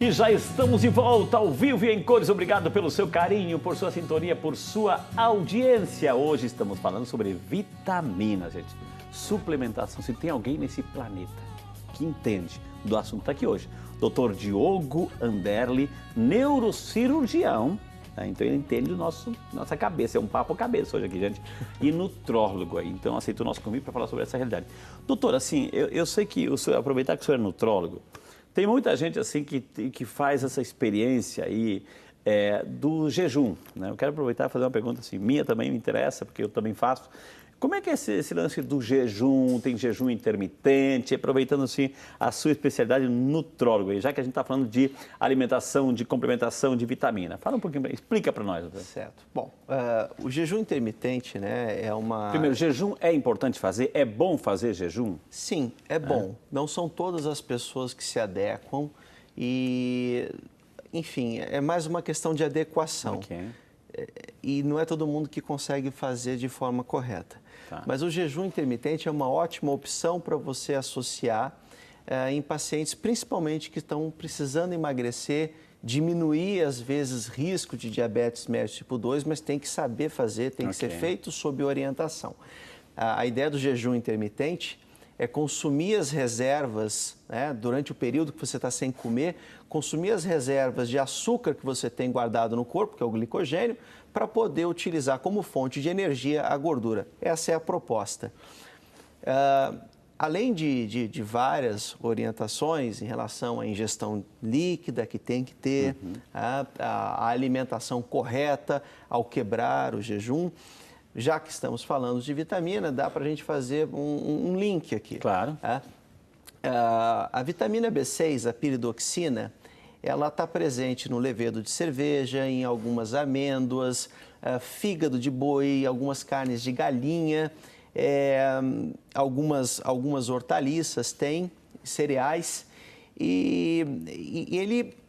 E já estamos de volta ao vivo e em cores. Obrigado pelo seu carinho, por sua sintonia, por sua audiência. Hoje estamos falando sobre vitaminas, gente. Suplementação. Se tem alguém nesse planeta que entende do assunto, está aqui hoje. Dr. Diogo Anderli, neurocirurgião. Então ele entende nossa cabeça, é um papo cabeça hoje aqui, gente. E nutrólogo aí. Então aceitou o nosso convite para falar sobre essa realidade. Doutor, assim, eu sei que aproveitar que o senhor é nutrólogo. Tem muita gente assim que faz essa experiência aí do jejum, né? Eu quero aproveitar e fazer uma pergunta assim, minha também me interessa, porque eu também faço. Como é que é esse lance do jejum? Tem jejum intermitente? Aproveitando assim a sua especialidade nutrólogo, aí, já que a gente está falando de alimentação, de complementação de vitamina. Fala um pouquinho, explica para nós. Doutor. Certo. Bom, o jejum intermitente, né, é uma... Primeiro, jejum é importante fazer? É bom fazer jejum? Sim, é bom. Não são todas as pessoas que se adequam e, enfim, é mais uma questão de adequação. Ok. E não é todo mundo que consegue fazer de forma correta. Tá. Mas o jejum intermitente é uma ótima opção para você associar em pacientes, principalmente que estão precisando emagrecer, diminuir, às vezes, risco de diabetes mellitus tipo 2, mas tem que saber fazer, tem que ser feito sob orientação. A ideia do jejum intermitente é consumir as reservas, né, durante o período que você está sem comer, consumir as reservas de açúcar que você tem guardado no corpo, que é o glicogênio, para poder utilizar como fonte de energia a gordura. Essa é a proposta. Além de várias orientações em relação à ingestão líquida que tem que ter, a alimentação correta ao quebrar o jejum, já que estamos falando de vitamina, dá para a gente fazer um link aqui. Claro. A vitamina B6, a piridoxina, ela está presente no levedo de cerveja, em algumas amêndoas, fígado de boi, algumas carnes de galinha, algumas hortaliças tem, cereais.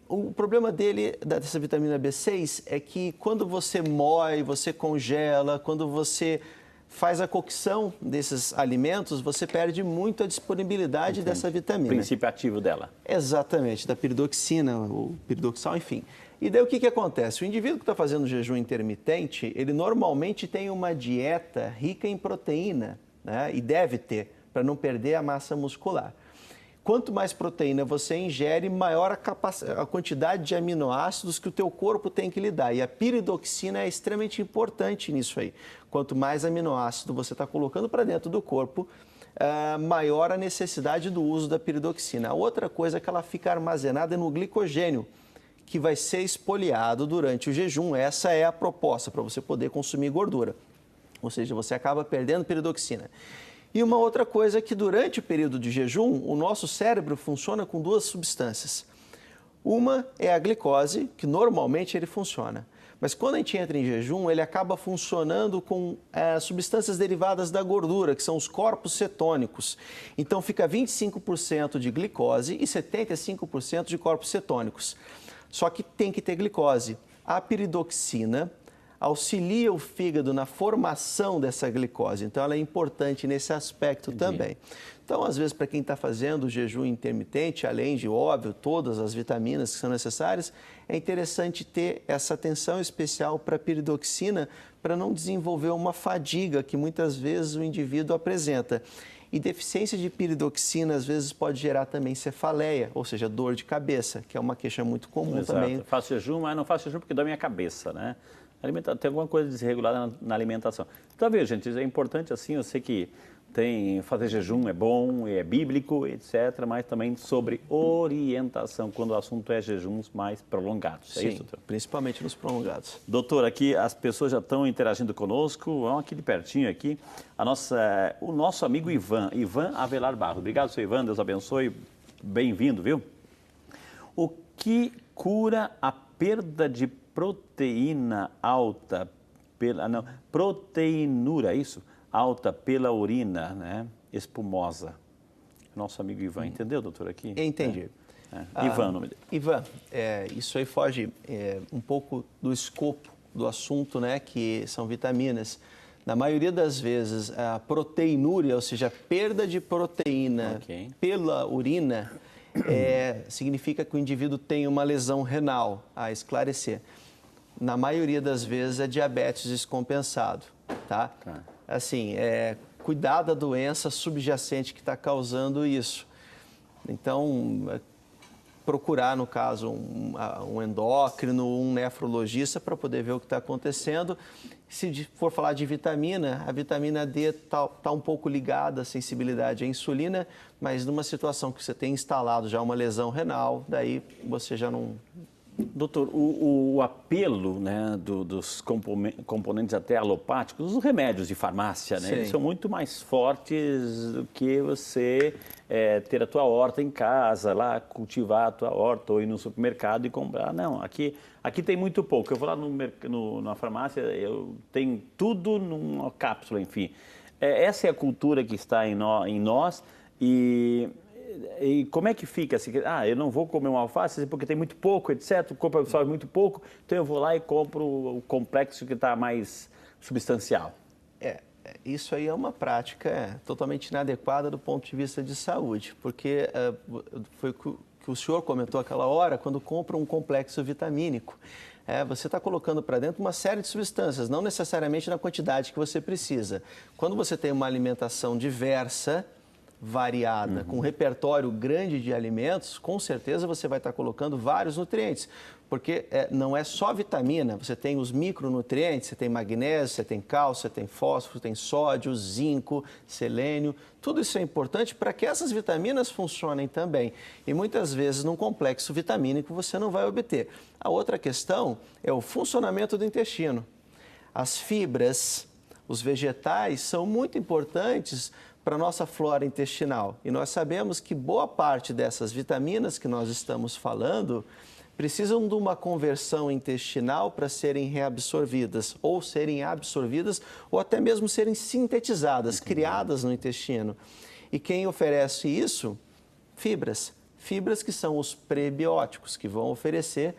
O problema dessa vitamina B6 é que quando você moe, você congela, quando você faz a cocção desses alimentos, você perde muito a disponibilidade dessa vitamina. O princípio ativo dela. Exatamente, da piridoxina, o piridoxal, enfim. E daí o que acontece? O indivíduo que está fazendo jejum intermitente, ele normalmente tem uma dieta rica em proteína, né? E deve ter, para não perder a massa muscular. Quanto mais proteína você ingere, maior a quantidade de aminoácidos que o teu corpo tem que lidar. E a piridoxina é extremamente importante nisso aí. Quanto mais aminoácido você está colocando para dentro do corpo, maior a necessidade do uso da piridoxina. A outra coisa é que ela fica armazenada no glicogênio, que vai ser espoliado durante o jejum. Essa é a proposta, para você poder consumir gordura. Ou seja, você acaba perdendo piridoxina. E uma outra coisa é que durante o período de jejum, o nosso cérebro funciona com duas substâncias. Uma é a glicose, que normalmente ele funciona. Mas quando a gente entra em jejum, ele acaba funcionando com substâncias derivadas da gordura, que são os corpos cetônicos. Então fica 25% de glicose e 75% de corpos cetônicos. Só que tem que ter glicose. A piridoxina auxilia o fígado na formação dessa glicose. Então, ela é importante nesse aspecto também. Então, às vezes, para quem está fazendo o jejum intermitente, além de, óbvio, todas as vitaminas que são necessárias, é interessante ter essa atenção especial para a piridoxina para não desenvolver uma fadiga que muitas vezes o indivíduo apresenta. E deficiência de piridoxina, às vezes, pode gerar também cefaleia, ou seja, dor de cabeça, que é uma queixa muito comum também. Faço jejum, mas não faço jejum porque dói minha cabeça, né? Tem alguma coisa desregulada na alimentação. Então, veja, gente, é importante assim, eu sei que fazer jejum é bom, é bíblico, etc., mas também sobre orientação, quando o assunto é jejuns mais prolongados. É Sim, isso, doutor? Principalmente nos prolongados. Doutor, aqui as pessoas já estão interagindo conosco, vão aqui de pertinho aqui, o nosso amigo Ivan Avelar Barros. Obrigado, seu Ivan, Deus abençoe, bem-vindo, viu? O que cura a perda de proteína alta proteinúria, isso? Alta pela urina, né? Espumosa. Nosso amigo Ivan, entendeu, doutor, aqui? Entendi. Ivan, o nome dele. Ivan, isso aí foge um pouco do escopo do assunto, né? Que são vitaminas. Na maioria das vezes, a proteinúria, ou seja, a perda de proteína pela urina, significa que o indivíduo tem uma lesão renal a esclarecer. Na maioria das vezes é diabetes descompensado, tá? Assim, cuidar da doença subjacente que está causando isso. Então, procurar, no caso, um endócrino, um nefrologista para poder ver o que está acontecendo. Se for falar de vitamina, a vitamina D está um pouco ligada à sensibilidade à insulina, mas numa situação que você tem instalado já uma lesão renal, daí você já não... Doutor, o apelo, né, dos componentes até alopáticos, os remédios de farmácia, né, eles são muito mais fortes do que você ter a tua horta em casa, lá cultivar a tua horta ou ir no supermercado e comprar. Não, aqui tem muito pouco. Eu vou lá na farmácia, eu tenho tudo numa cápsula, enfim. Essa é a cultura que está em nós e como é que fica assim? Eu não vou comer uma alface porque tem muito pouco, etc. O corpo absorve muito pouco, então eu vou lá e compro o complexo que está mais substancial. Isso aí é uma prática totalmente inadequada do ponto de vista de saúde, porque foi o que o senhor comentou aquela hora, quando compra um complexo vitamínico. Você está colocando para dentro uma série de substâncias, não necessariamente na quantidade que você precisa. Quando você tem uma alimentação diversa, variada, com um repertório grande de alimentos, com certeza você vai estar colocando vários nutrientes, porque não é só vitamina, você tem os micronutrientes, você tem magnésio, você tem cálcio, você tem fósforo, tem sódio, zinco, selênio, tudo isso é importante para que essas vitaminas funcionem também. E muitas vezes num complexo vitamínico você não vai obter. A outra questão é o funcionamento do intestino. As fibras, os vegetais são muito importantes para a nossa flora intestinal. E nós sabemos que boa parte dessas vitaminas que nós estamos falando precisam de uma conversão intestinal para serem reabsorvidas, ou serem absorvidas, ou até mesmo serem sintetizadas, criadas no intestino. E quem oferece isso? Fibras. Fibras que são os prebióticos, que vão oferecer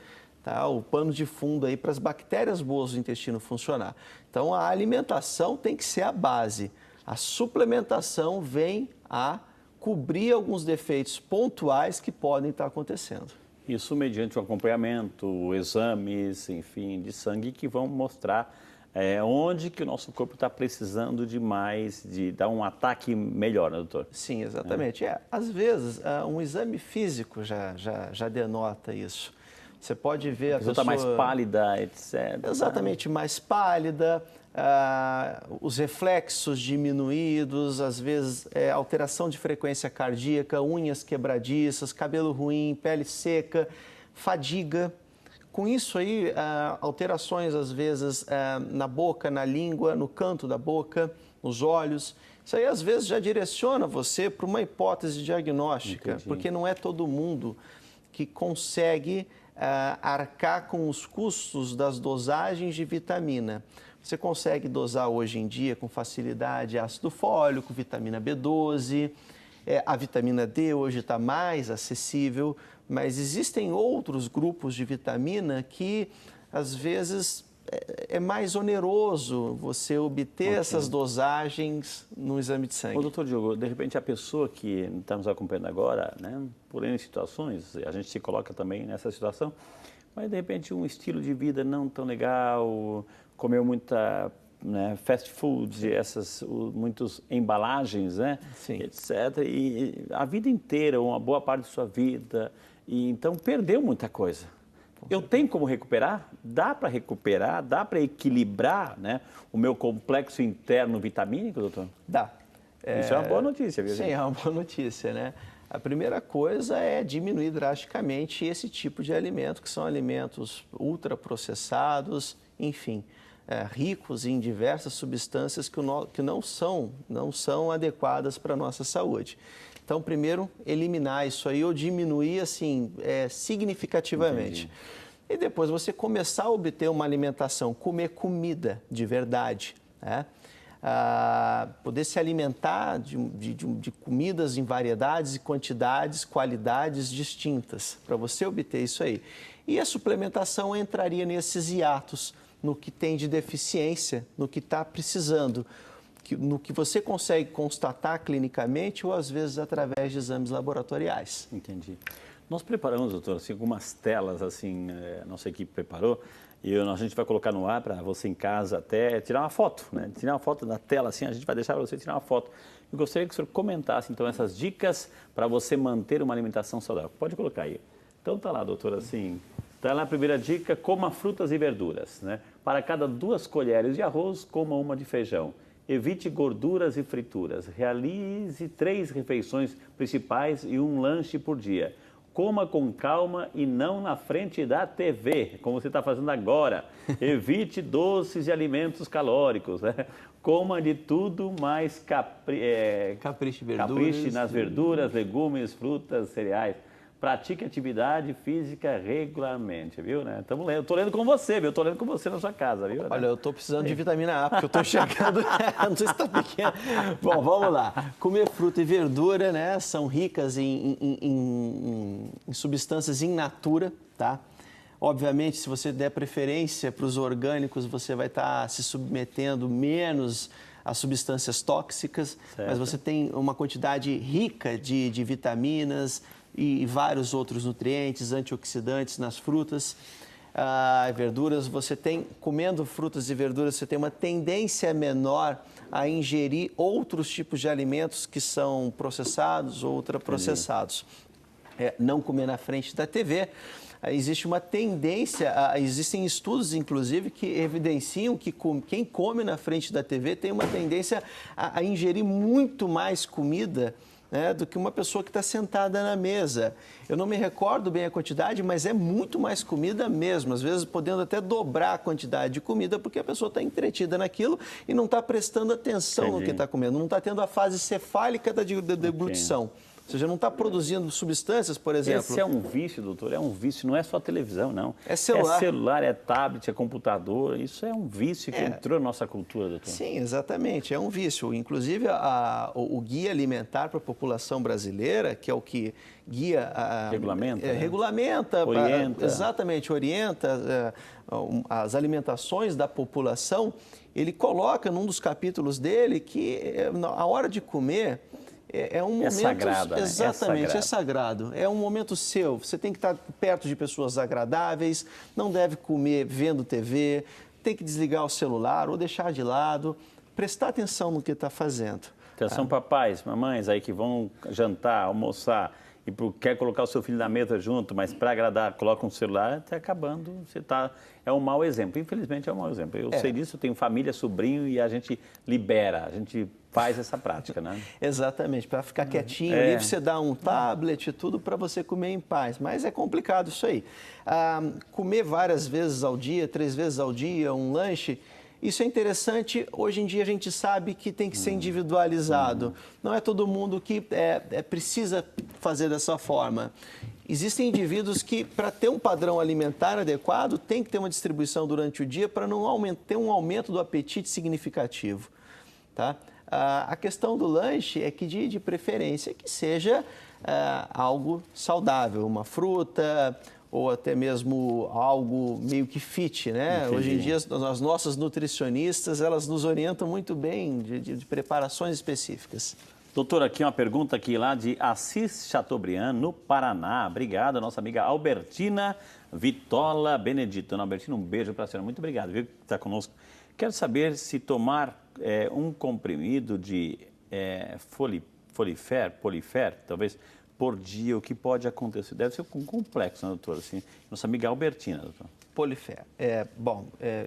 o pano de fundo aí para as bactérias boas do intestino funcionar. Então, a alimentação tem que ser a base. A suplementação vem a cobrir alguns defeitos pontuais que podem estar acontecendo. Isso mediante o acompanhamento, exames, enfim, de sangue que vão mostrar onde que o nosso corpo está precisando de mais, de dar um ataque melhor, né, doutor? Sim, exatamente. Às vezes, um exame físico já denota isso. Você pode ver a pessoa está mais pálida, etc. Exatamente, mais pálida, os reflexos diminuídos, às vezes alteração de frequência cardíaca, unhas quebradiças, cabelo ruim, pele seca, fadiga. Com isso aí, alterações às vezes na boca, na língua, no canto da boca, nos olhos. Isso aí às vezes já direciona você para uma hipótese diagnóstica, porque não é todo mundo que consegue arcar com os custos das dosagens de vitamina. Você consegue dosar hoje em dia com facilidade ácido fólico, vitamina B12, a vitamina D hoje está mais acessível, mas existem outros grupos de vitamina que às vezes é mais oneroso você obter essas dosagens no exame de sangue. Doutor Diogo, de repente a pessoa que está nos acompanhando agora, né, por N situações, a gente se coloca também nessa situação, mas de repente um estilo de vida não tão legal, comeu muita fast food, muitas embalagens, né, etc. E a vida inteira, uma boa parte de sua vida, e então perdeu muita coisa. Eu tenho como recuperar? Dá para recuperar? Dá para equilibrar, né, o meu complexo interno vitamínico, doutor? Dá. Isso é uma boa notícia, viu, gente? Sim, é uma boa notícia, né? A primeira coisa é diminuir drasticamente esse tipo de alimento, que são alimentos ultraprocessados, enfim, ricos em diversas substâncias que não são adequadas para a nossa saúde. Então, primeiro, eliminar isso aí ou diminuir, assim, significativamente. Entendi. E depois você começar a obter uma alimentação, comer comida de verdade, né? Poder se alimentar de comidas em variedades e quantidades, qualidades distintas, para você obter isso aí. E a suplementação entraria nesses hiatos, no que tem de deficiência, no que está precisando. no que você consegue constatar clinicamente ou às vezes através de exames laboratoriais. Entendi. Nós preparamos, doutor, assim, algumas telas, assim, nossa equipe preparou, e a gente vai colocar no ar para você em casa até tirar uma foto, né? Tirar uma foto da tela, assim, a gente vai deixar para você tirar uma foto. Eu gostaria que o senhor comentasse, então, essas dicas para você manter uma alimentação saudável. Pode colocar aí. Então, tá lá, doutor, assim, tá lá a primeira dica, coma frutas e verduras, né? Para cada 2 colheres de arroz, coma uma de feijão. Evite gorduras e frituras. Realize 3 refeições principais e um lanche por dia. Coma com calma e não na frente da TV, como você está fazendo agora. Evite doces e alimentos calóricos, né? Coma de tudo, mas capriche nas verduras, legumes, frutas, cereais. Pratique atividade física regularmente, viu? Né? Eu tô lendo com você, viu? Eu tô lendo com você na sua casa, viu? Olha, eu tô precisando de vitamina A, porque eu tô enxergando, não sei se tá pequeno. Bom, vamos lá. Comer fruta e verdura, né? São ricas em substâncias in natura, tá? Obviamente, se você der preferência para os orgânicos, você vai estar se submetendo menos a substâncias tóxicas, certo. Mas você tem uma quantidade rica de vitaminas e vários outros nutrientes, antioxidantes nas frutas. Verduras, você tem, comendo frutas e verduras, você tem uma tendência menor a ingerir outros tipos de alimentos que são processados ou ultraprocessados. Não comer na frente da TV. Existe uma tendência, existem estudos, inclusive, que evidenciam que quem come na frente da TV tem uma tendência a ingerir muito mais comida, né, do que uma pessoa que está sentada na mesa. Eu não me recordo bem a quantidade, mas é muito mais comida mesmo, às vezes podendo até dobrar a quantidade de comida, porque a pessoa está entretida naquilo e não está prestando atenção no que está comendo, não está tendo a fase cefálica da deglutição. Ou seja, não está produzindo substâncias, por exemplo. Esse é um vício, doutor, é um vício, não é só televisão, não. É celular. É celular, é tablet, é computador, isso é um vício que entrou na nossa cultura, doutor. Sim, exatamente, é um vício. Inclusive, o Guia Alimentar para a População Brasileira, que é o que guia... Regulamenta, né? Regulamenta, orienta. Exatamente, orienta as alimentações da população. Ele coloca num dos capítulos dele que a hora de comer... É um momento sagrado, né? Exatamente, é sagrado. É um momento seu. Você tem que estar perto de pessoas agradáveis, não deve comer vendo TV, tem que desligar o celular ou deixar de lado, prestar atenção no que está fazendo. Atenção, papais, mamães aí que vão jantar, almoçar e quer colocar o seu filho na mesa junto, mas para agradar, coloca um celular, está acabando. É um mau exemplo. Infelizmente é um mau exemplo. Eu sei disso, eu tenho família, sobrinho e a gente libera, a gente faz essa prática, né? Exatamente, para ficar quietinho, aí você dá um tablet e tudo para você comer em paz, mas é complicado isso aí. Comer várias vezes ao dia, 3 vezes ao dia, um lanche, isso é interessante. Hoje em dia a gente sabe que tem que ser individualizado. Não é todo mundo que precisa fazer dessa forma. Existem indivíduos que, para ter um padrão alimentar adequado, tem que ter uma distribuição durante o dia para não ter um aumento do apetite significativo, tá? A questão do lanche é que, de preferência, que seja algo saudável, uma fruta ou até mesmo algo meio que fit, né? Entendi. Hoje em dia, as nossas nutricionistas, elas nos orientam muito bem de preparações específicas. Doutor, aqui uma pergunta aqui lá de Assis Chateaubriand, no Paraná. Obrigado, a nossa amiga Albertina Vitola Benedito. Dona Albertina, um beijo para a senhora. Muito obrigado, viu, que está conosco. Quero saber se tomar um comprimido de Polifer, talvez, por dia, o que pode acontecer? Deve ser um complexo, né, doutor? Assim, nossa amiga Albertina, doutor. Polifer.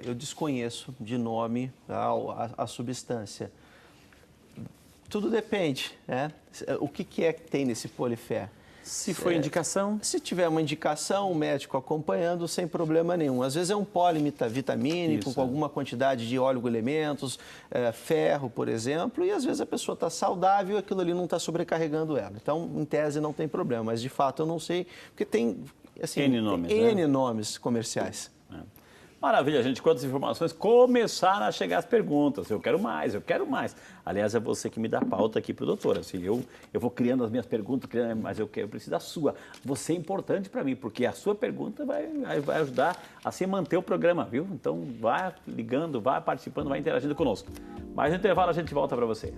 Eu desconheço de nome a substância. Tudo depende, né? O que é que tem nesse Polifer? Se for indicação? Se tiver uma indicação, o médico acompanhando, sem problema nenhum. Às vezes é um polivitamínico, com alguma quantidade de oligoelementos, ferro, por exemplo, e às vezes a pessoa está saudável e aquilo ali não está sobrecarregando ela. Então, em tese, não tem problema, mas de fato eu não sei, porque tem assim, N nomes, N nomes comerciais. Maravilha, gente. Quantas informações começaram a chegar as perguntas. Eu quero mais, eu quero mais. Aliás, é você que me dá pauta aqui pro doutor. Assim, eu vou criando as minhas perguntas, mas eu preciso da sua. Você é importante para mim, porque a sua pergunta vai ajudar a se manter o programa, viu? Então, vai ligando, vai participando, vai interagindo conosco. Mais no intervalo, a gente volta para você.